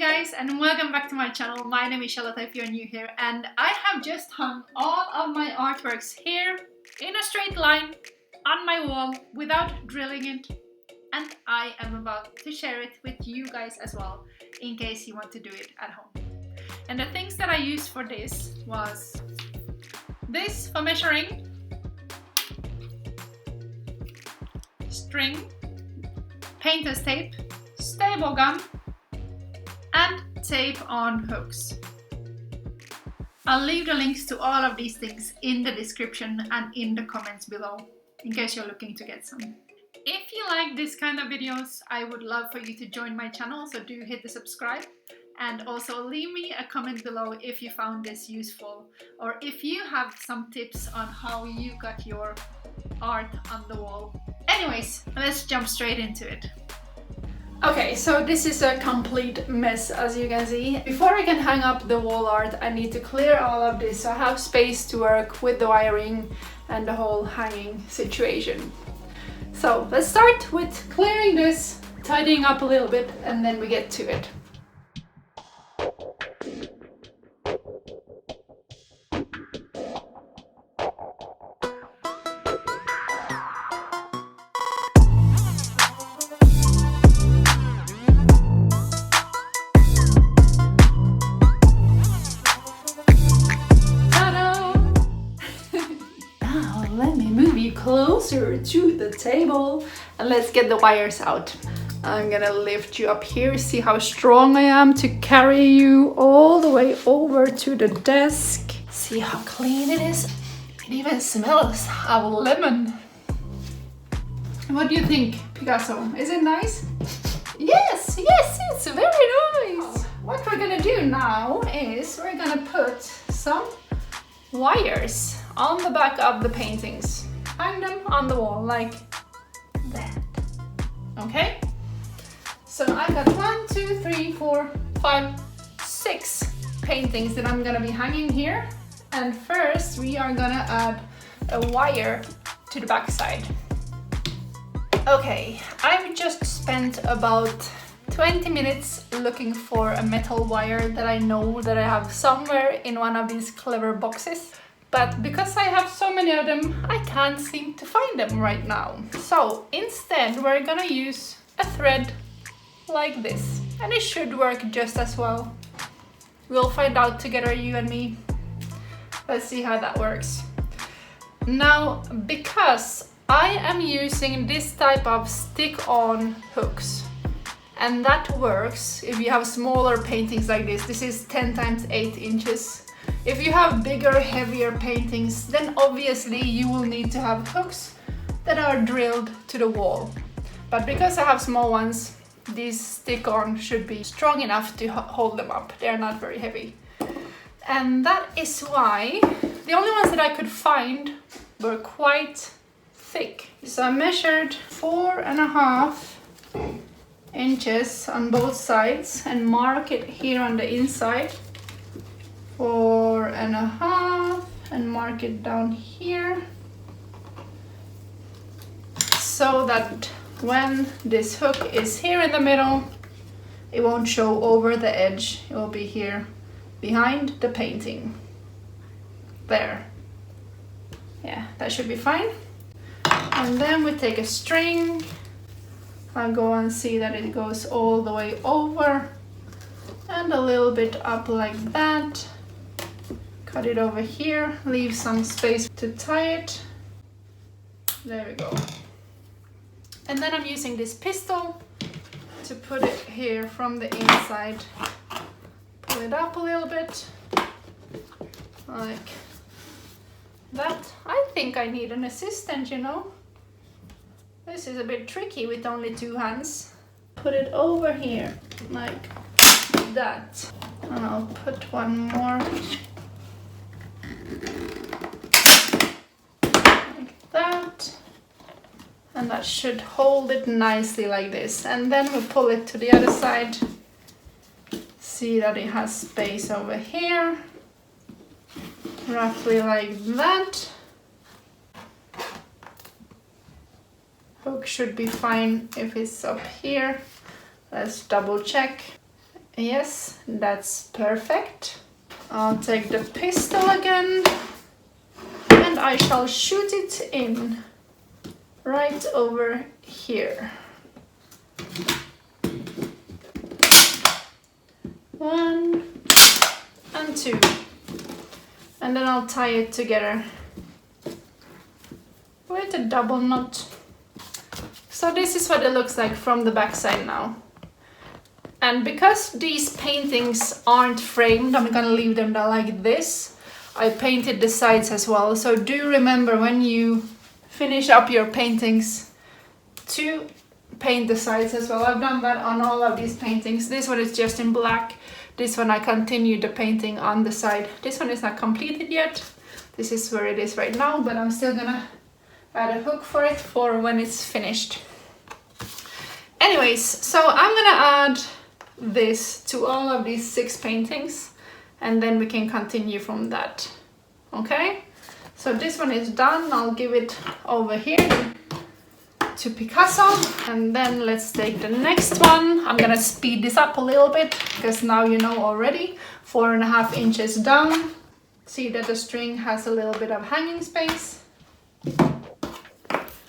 guys, and welcome back to my channel. My name is Charlotta if you're new here, and I have just hung all of my artworks here in a straight line on my wall without drilling it, and I am about to share it with you guys as well in case you want to do it at home. And the things that I used for this was this for measuring, string, painter's tape, staple gun, and tape on hooks. I'll leave the links to all of these things in the description and in the comments below in case you're looking to get some. If you like this kind of videos, I would love for you to join my channel, so do hit the subscribe, and also leave me a comment below if you found this useful or if you have some tips on how you got your art on the wall. Anyways, let's jump straight into it. Okay, so this is a complete mess, as you can see. Before I can hang up the wall art, I need to clear all of this so I have space to work with the wiring and the whole hanging situation. So let's start with clearing this, tidying up a little bit, and then we get to it. Closer to the table and let's get the wires out. I'm gonna lift you up here, see how strong I am to carry you all the way over to the desk. See how clean it is? It even smells of lemon. What do you think, Picasso? Is it nice? Yes, it's very nice. What we're gonna do now is we're gonna put some wires on the back of the paintings. Hang them on the wall like that. Okay? So I've got 1, 2, 3, 4, 5, 6 paintings that I'm gonna be hanging here. And first we are gonna add a wire to the back side. Okay, I've just spent about 20 minutes looking for a metal wire that I know that I have somewhere in one of these clever boxes. But because I have so many of them, I can't seem to find them right now. So instead, we're gonna use a thread like this. And it should work just as well. We'll find out together, you and me. Let's see how that works. Now, because I am using this type of stick-on hooks, and that works if you have smaller paintings like this. This is 10 times 8 inches. If you have bigger, heavier paintings, then obviously you will need to have hooks that are drilled to the wall. But because I have small ones, these stick-on should be strong enough to hold them up. They're not very heavy. And that is why the only ones that I could find were quite thick. So I measured 4.5 inches on both sides and mark it here on the inside. 4.5 and mark it down here so that when this hook is here in the middle, it won't show over the edge. It will be here behind the painting. There. Yeah, that should be fine. And then we take a string. I'll go and see that it goes all the way over and a little bit up like that. Cut it over here, leave some space to tie it. There we go. And then I'm using this pistol to put it here from the inside. Pull it up a little bit, like that. I think I need an assistant, you know. This is a bit tricky with only 2 hands. Put it over here, like that. And I'll put one more. Like that, and that should hold it nicely like this. And then we pull it to the other side. See that it has space over here, roughly like that. Hook should be fine if it's up here. Let's double check. Yes, that's perfect. I'll take the pistol again and I shall shoot it in right over here. 1 and 2. And then I'll tie it together with a double knot. So this is what it looks like from the back side now. And because these paintings aren't framed, I'm gonna leave them like this. I painted the sides as well, so do remember when you finish up your paintings to paint the sides as well. I've done that on all of these paintings. This one is just in black. This one I continued the painting on the side. This one is not completed yet. This is where it is right now, but I'm still gonna add a hook for it for when it's finished. Anyways, so I'm gonna add this to all of these 6 paintings and then we can continue from that. Okay, so this one is done. I'll give it over here to Picasso and then let's take the next one. I'm gonna speed this up a little bit because now you know already 4.5 inches down. See that the string has a little bit of hanging space.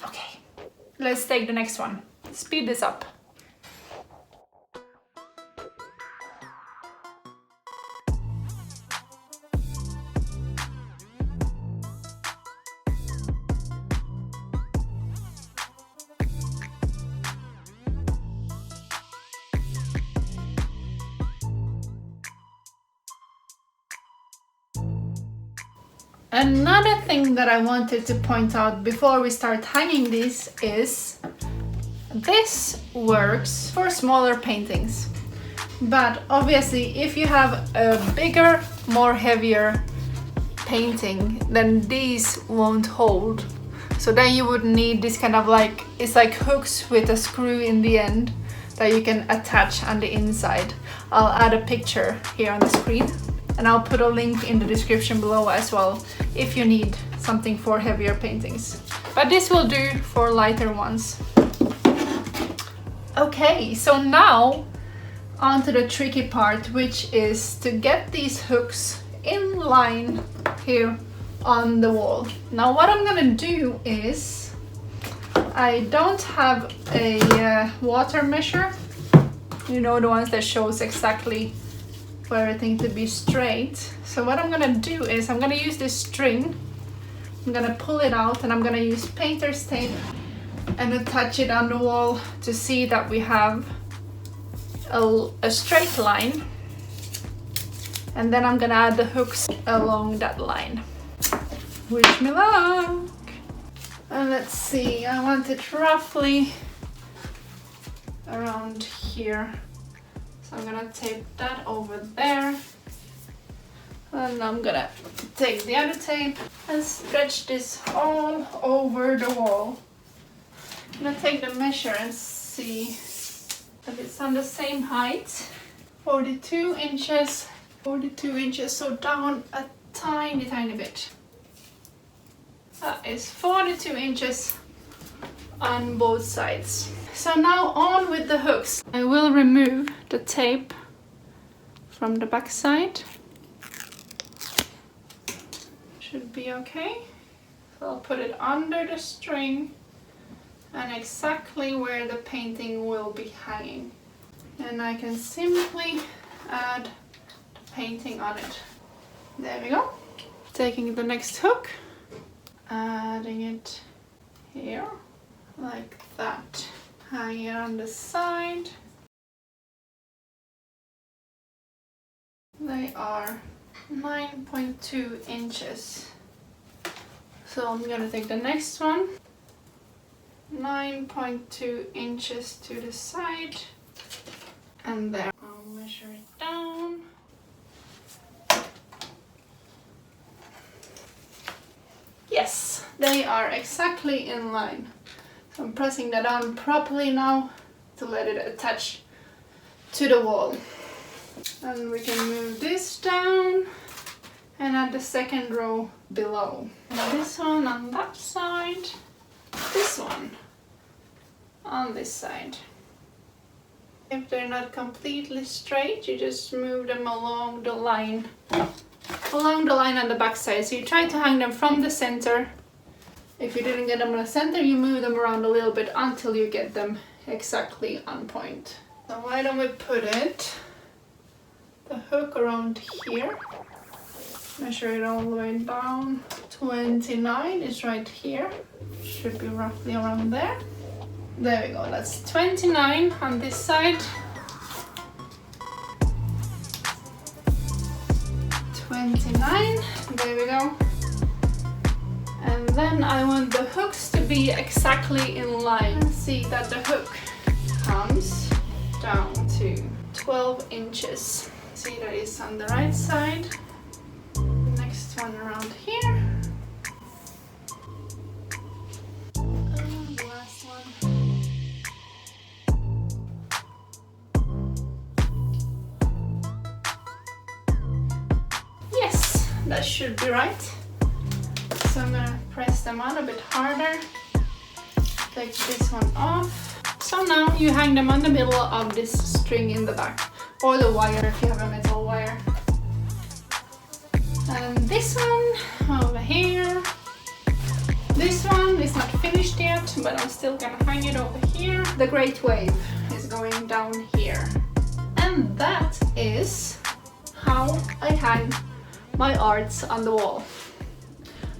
Okay, let's take the next one. Speed this up. Another thing that I wanted to point out before we start hanging these is this works for smaller paintings. But obviously if you have a bigger, more heavier painting, then these won't hold. So then you would need this kind of like, it's like hooks with a screw in the end that you can attach on the inside. I'll add a picture here on the screen. And I'll put a link in the description below as well if you need something for heavier paintings. But this will do for lighter ones. Okay, so now on to the tricky part, which is to get these hooks in line here on the wall. Now what I'm gonna do is, I don't have a water measure, you know, the ones that shows exactly for everything to be straight. So what I'm gonna do is I'm gonna use this string, I'm gonna pull it out and I'm gonna use painter's tape and attach it on the wall to see that we have a straight line. And then I'm gonna add the hooks along that line. Wish me luck! And let's see, I want it roughly around here. So I'm gonna tape that over there. And I'm gonna take the other tape and stretch this all over the wall. I'm gonna take the measure and see that it's on the same height. 42 inches, 42 inches, so down a tiny bit. That is 42 inches on both sides. So now on with the hooks. I will remove the tape from the back side. Should be okay. So I'll put it under the string and exactly where the painting will be hanging. And I can simply add the painting on it. There we go. Taking the next hook, adding it here, like that. Hang it on the side. They are 9.2 inches. So I'm gonna take the next one. 9.2 inches to the side. And there. I'll measure it down. Yes, they are exactly in line. So I'm pressing that down properly now to let it attach to the wall. And we can move this down and add the second row below. And this one on that side, this one on this side. If they're not completely straight, you just move them along the line. Along the line on the back side. So you try to hang them from the center. If you didn't get them in the center, you move them around a little bit until you get them exactly on point. So why don't we put the hook around here. Measure it all the way down. 29 is right here. Should be roughly around there. There we go, that's 29 on this side. 29, there we go. And then I want the hooks to be exactly in line. See that the hook comes down to 12 inches. See that it's on the right side. Next one around here. And the last one. Yes, that should be right. So I'm gonna press them on a bit harder. Take this one off. So now you hang them on the middle of this string in the back, or the wire if you have a metal wire. And this one over here. This one is not finished yet, but I'm still gonna hang it over here. The great wave is going down here. And that is how I hang my arts on the wall.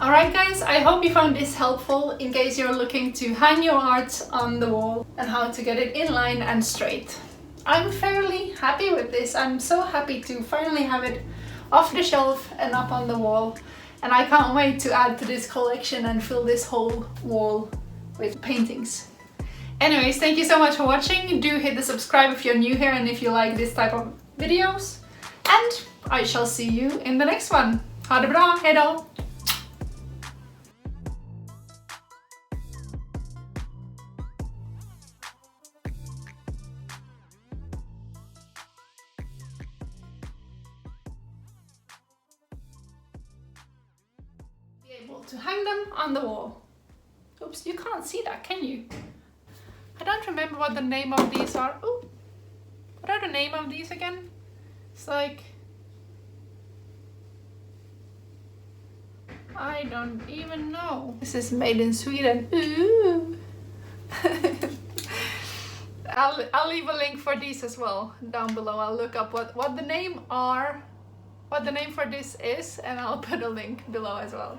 Alright guys, I hope you found this helpful in case you're looking to hang your art on the wall and how to get it in line and straight. I'm fairly happy with this. I'm so happy to finally have it off the shelf and up on the wall, and I can't wait to add to this collection and fill this whole wall with paintings. Anyways, thank you so much for watching. Do hit the subscribe if you're new here and if you like this type of videos, and I shall see you in the next one. Ha det bra, hejdå! Able to hang them on the wall. Oops, you can't see that, can you? I don't remember what the name of these are. Ooh, what are the name of these again? It's like, I don't even know. This is made in Sweden. Ooh. I'll leave a link for these as well down below. I'll look up what the name for this is, and I'll put a link below as well.